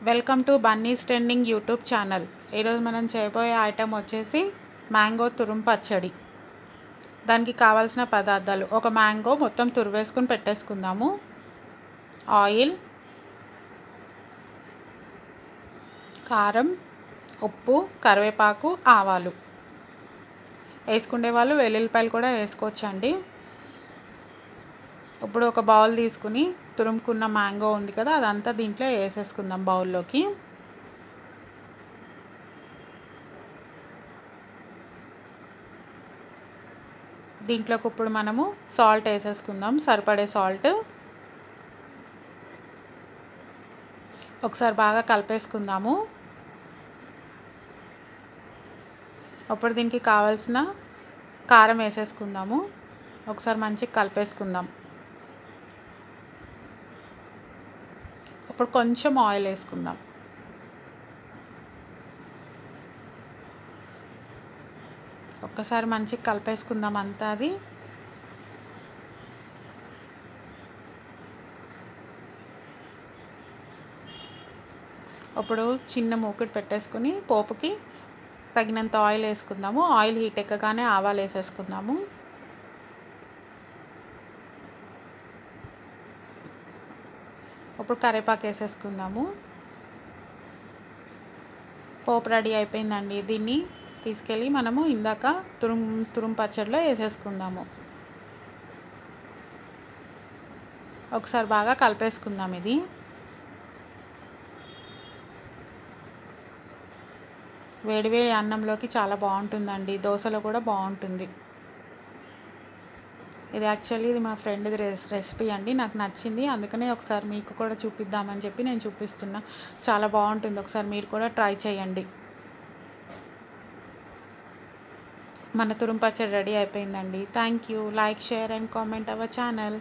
Welcome to Bunny's trending YouTube channel. ఈరోజు మనం చేయబోయే ఐటెం వచ్చేసి మ్యాంగో తురుము పచ్చడి. దానికి కావాల్సిన పదార్థాలు: ఒక మ్యాంగో మొత్తం తురివేసుకుని పెట్టేసుకుందాము, ఆయిల్, కారం, ఉప్పు, కరివేపాకు, ఆవాలు. వేసుకునే వాళ్ళు వెల్లుల్లిపాయలు కూడా వేసుకోవచ్చండి. ఇప్పుడు ఒక బౌల్ తీసుకుని తురుముకున్న మ్యాంగో ఉంది కదా, అదంతా దీంట్లో వేసేసుకుందాం బౌల్లోకి. దీంట్లోకి ఇప్పుడు మనము సాల్ట్ వేసేసుకుందాం, సరిపడే సాల్ట్. ఒకసారి బాగా కలిపేసుకుందాము. అప్పుడు దీనికి కావాల్సిన కారం వేసేసుకుందాము. ఒకసారి మంచిగా కలిపేసుకుందాం. ఇప్పుడు కొంచెం ఆయిల్ వేసుకుందాం. ఒక్కసారి మంచిగా కలిపేసుకుందాం అంతా. అది ఇప్పుడు చిన్న మూకుడు పెట్టేసుకుని పోపుకి తగినంత ఆయిల్ వేసుకుందాము. ఆయిల్ హీట్ ఎక్కగానే ఆవాలు వేసేసుకుందాము. ఇప్పుడు కరివేపాకు వేసేసుకుందాము. పోపు రెడీ అయిపోయిందండి. దీన్ని తీసుకెళ్ళి మనము ఇందాక తురుము పచ్చడిలో వేసేసుకుందాము. ఒకసారి బాగా కలిపేసుకుందాం. ఇది వేడివేడి అన్నంలోకి చాలా బాగుంటుందండి, దోశలో కూడా బాగుంటుంది. ఇది యాక్చువల్లీ ఇది మా ఫ్రెండ్ది రెసిపీ అండి, నాకు నచ్చింది, అందుకనే ఒకసారి మీకు కూడా చూపిద్దామని చెప్పి నేను చూపిస్తున్నా. చాలా బాగుంటుంది, ఒకసారి మీరు కూడా ట్రై చేయండి. మన తురుము పచ్చడి రెడీ అయిపోయిందండి. Thank you. Like, share and comment our channel.